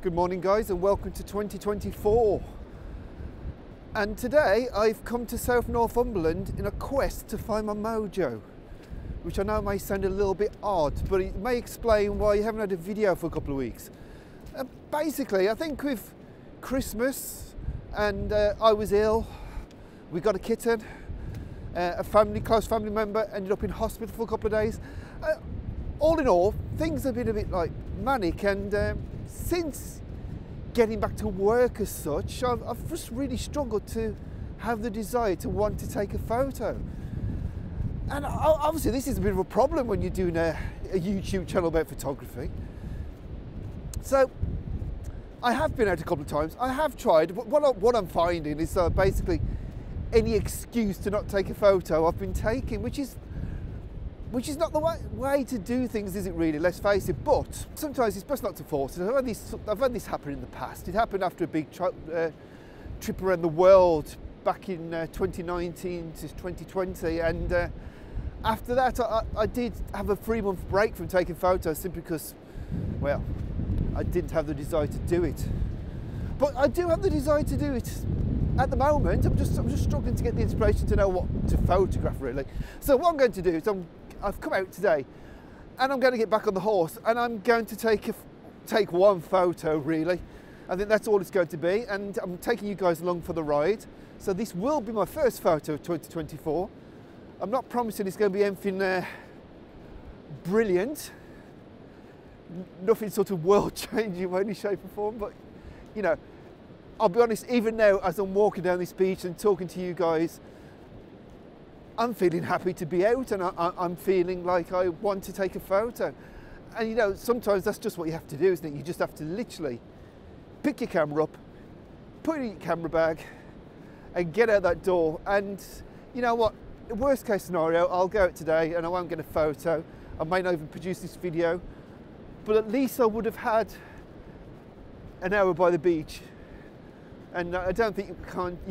Good morning guys and welcome to 2024. And today I've come to South Northumberland in a quest to find my mojo, which I know may sound a little bit odd, but it may explain why you haven't had a video for a couple of weeks. Basically, I think with Christmas and I was ill, we got a kitten, a close family member ended up in hospital for a couple of days. All in all, things have been a bit like manic, and since getting back to work as such, I've just really struggled to have the desire to want to take a photo. And obviously this is a bit of a problem when you're doing a YouTube channel about photography. So I have been out a couple of times, I have tried, but what I'm finding is basically any excuse to not take a photo I've been taking, which is not the way to do things, is it really? Let's face it. But sometimes it's best not to force it. I've had this happen in the past. It happened after a big trip around the world back in 2019 to 2020, and after that I did have a 3-month break from taking photos simply because, well, I didn't have the desire to do it. But I do have the desire to do it at the moment. I'm just struggling to get the inspiration to know what to photograph, really. So what I'm going to do is I've come out today and I'm going to get back on the horse and I'm going to take one photo, really. I think that's all it's going to be, and I'm taking you guys along for the ride. So this will be my first photo of 2024. I'm not promising it's going to be anything brilliant, nothing sort of world-changing in any shape or form, but you know, I'll be honest, even now as I'm walking down this beach and talking to you guys, I'm feeling happy to be out, and I'm feeling like I want to take a photo. And you know, sometimes that's just what you have to do, isn't it? You just have to literally pick your camera up, put it in your camera bag and get out that door. And you know what, worst case scenario, I'll go out today and I won't get a photo. I may not even produce this video, but at least I would have had an hour by the beach. And I don't think you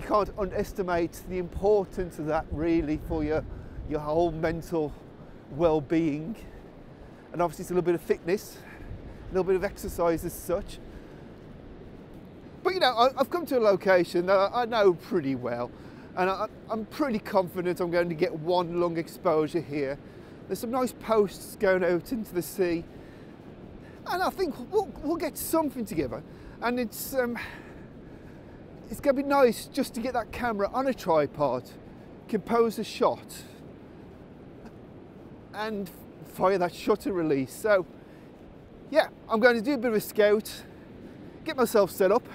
can't underestimate the importance of that, really, for your whole mental well-being. And obviously it's a little bit of fitness, a little bit of exercise as such. But you know, I've come to a location that I know pretty well, and I'm pretty confident I'm going to get one long exposure here. There's some nice posts going out into the sea, and I think we'll get something together. And it's going to be nice just to get that camera on a tripod, compose a shot, and fire that shutter release. So yeah, I'm going to do a bit of a scout, get myself set up,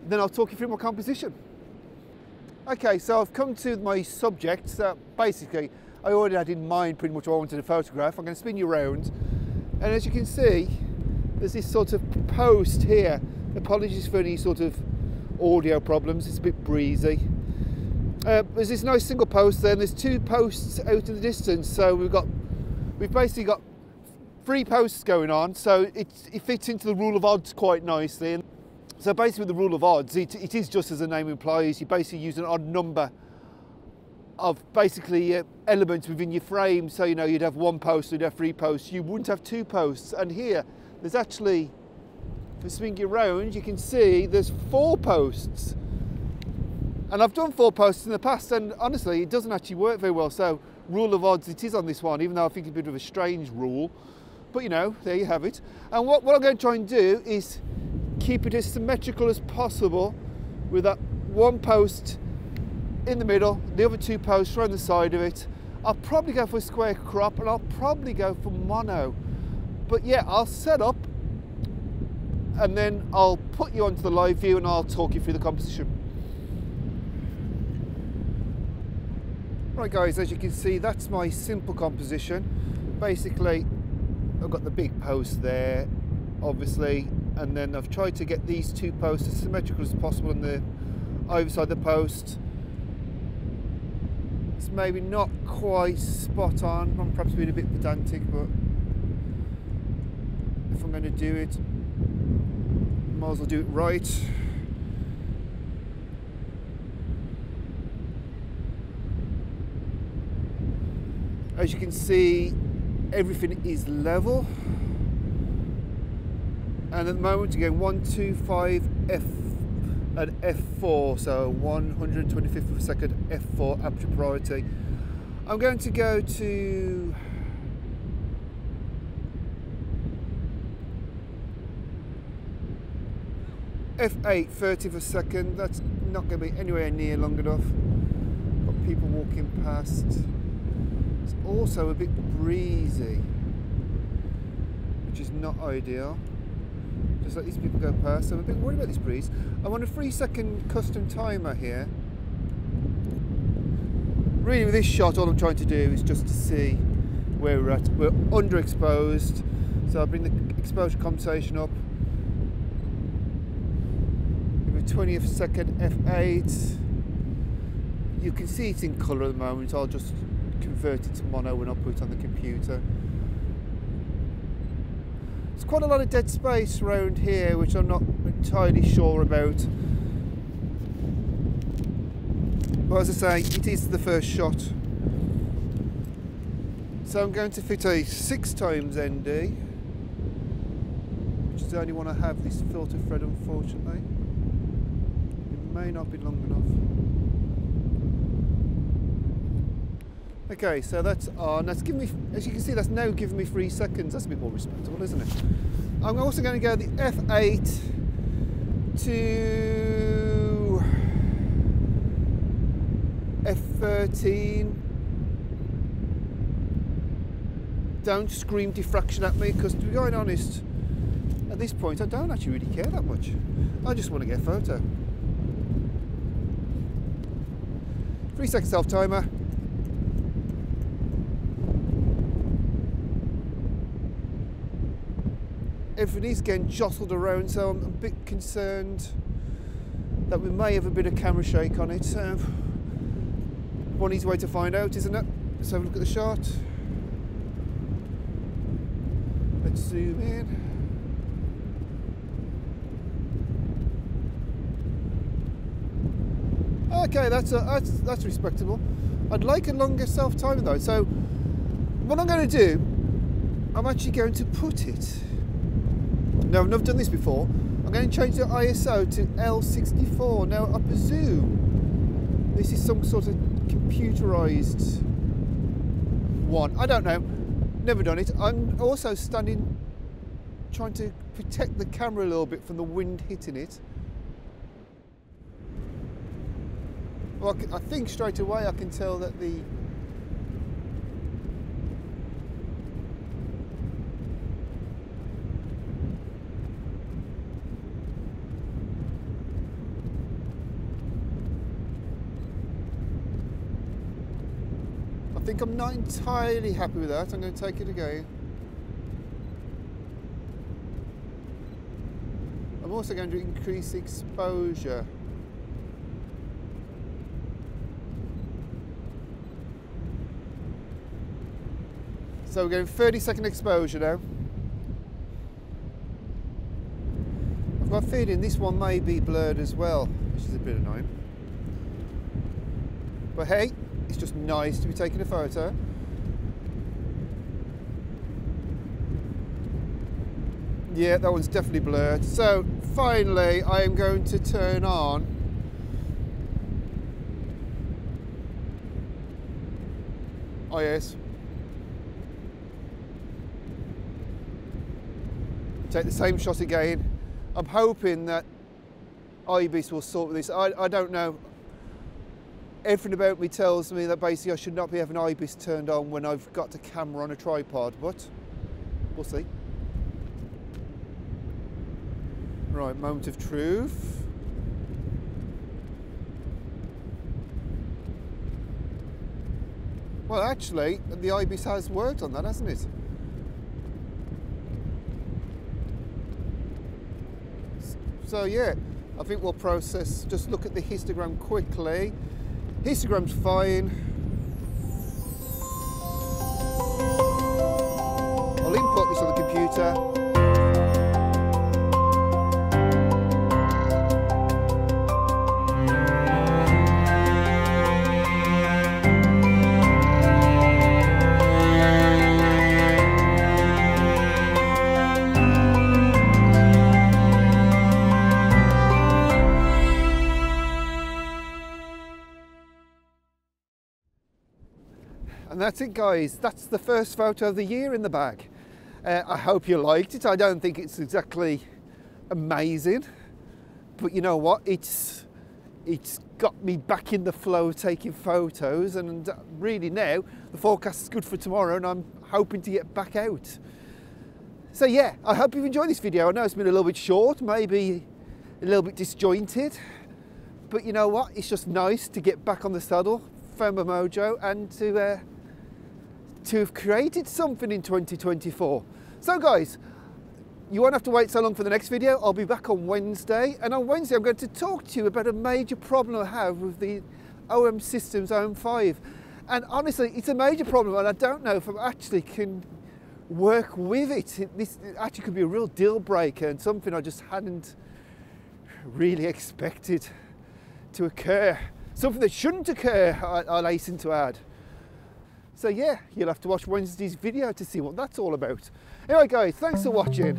then I'll talk you through my composition. Okay, so I've come to my subject. So basically, I already had in mind pretty much what I wanted to photograph. I'm going to spin you around, and as you can see, there's this sort of post here. Apologies for any sort of audio problems, it's a bit breezy. There's this nice single post there, and there's 2 posts out in the distance, so we've basically got 3 posts going on, so it fits into the rule of odds quite nicely. And so basically with the rule of odds, it is just as the name implies, you basically use an odd number of basically elements within your frame. So you know, you'd have 1 post, you'd have 3 posts, you wouldn't have 2 posts. And here there's actually, if I swing you around, you can see there's 4 posts. And I've done 4 posts in the past, and honestly, it doesn't actually work very well. So rule of odds it is on this one, even though I think it's a bit of a strange rule. But you know, there you have it. And what I'm going to try and do is keep it as symmetrical as possible, with that 1 post in the middle, the other 2 posts around the side of it. I'll probably go for a square crop, and I'll probably go for mono. But yeah, I'll set up, and then I'll put you onto the live view and I'll talk you through the composition. Right guys, as you can see, that's my simple composition. Basically, I've got the big post there, obviously, and then I've tried to get these 2 posts as symmetrical as possible on the either side of the post. It's maybe not quite spot on, I'm perhaps being a bit pedantic, but if I'm going to do it, might as well do it right. As you can see, everything is level, And at the moment again 125 F and F4, so 125th of a second F4 aperture priority. I'm going to go to F8 30th of a second. That's not going to be anywhere near long enough. Got people walking past. It's also a bit breezy, which is not ideal. Just let these people go past. So I'm a bit worried about this breeze. I'm on a 3-second custom timer here. Really with this shot all I'm trying to do is just to see where we're at. We're underexposed, so I'll bring the exposure compensation up. Give a 20th second F8. You can see it's in colour at the moment. I'll just convert it to mono when I put it on the computer. There's quite a lot of dead space around here which I'm not entirely sure about. But as I say, it is the first shot. So I'm going to fit a 6x ND, which is the only one I have this filter thread, unfortunately. It may not be long enough. Okay, so that's on. That's giving me, as you can see, that's now giving me 3 seconds. That's a bit more respectable, isn't it? I'm also going to go the F8 to F13. Don't scream diffraction at me, because to be quite honest, at this point I don't actually really care that much. I just want to get a photo. 3 second self timer. Everything is getting jostled around, so I'm a bit concerned that we may have a bit of camera shake on it. One easy way to find out, isn't it? Let's have a look at the shot. Let's zoom in. Okay, that's respectable. I'd like a longer self timer though. So what I'm going to do, I'm actually going to put it. No, I've never done this before. I'm going to change the ISO to L64. Now I presume this is some sort of computerized one. I don't know. Never done it. I'm also standing, trying to protect the camera a little bit from the wind hitting it. Well, I think straight away I can tell that the I think I'm not entirely happy with that. I'm going to take it again. I'm also going to increase exposure. So we're going 30-second exposure now. I've got a feeling this one may be blurred as well, which is a bit annoying. But hey, it's just nice to be taking a photo. Yeah, that one's definitely blurred. So finally, I am going to turn on IS. Take the same shot again. I'm hoping that IBIS will sort this. I don't know. Everything about me tells me that basically I should not be having IBIS turned on when I've got the camera on a tripod, but we'll see. Right, moment of truth. Well, actually, the IBIS has worked on that, hasn't it? So yeah, I think we'll process, just look at the histogram quickly. Histogram's fine. I'll input this on the computer. And that's it, guys. That's the first photo of the year in the bag. I hope you liked it. I don't think it's exactly amazing, but you know what? It's got me back in the flow of taking photos, and really now the forecast is good for tomorrow, and I'm hoping to get back out. So yeah, I hope you've enjoyed this video. I know it's been a little bit short, maybe a little bit disjointed, but you know what? It's just nice to get back on the saddle, found my mojo, and to have created something in 2024. So guys, you won't have to wait so long for the next video. I'll be back on Wednesday, and on Wednesday I'm going to talk to you about a major problem I have with the OM Systems OM5. And honestly, it's a major problem, and I don't know if I actually can work with it. This actually could be a real deal breaker, and something I just hadn't really expected to occur. Something that shouldn't occur, I'll hasten to add. So yeah, you'll have to watch Wednesday's video to see what that's all about. Anyway guys, thanks for watching.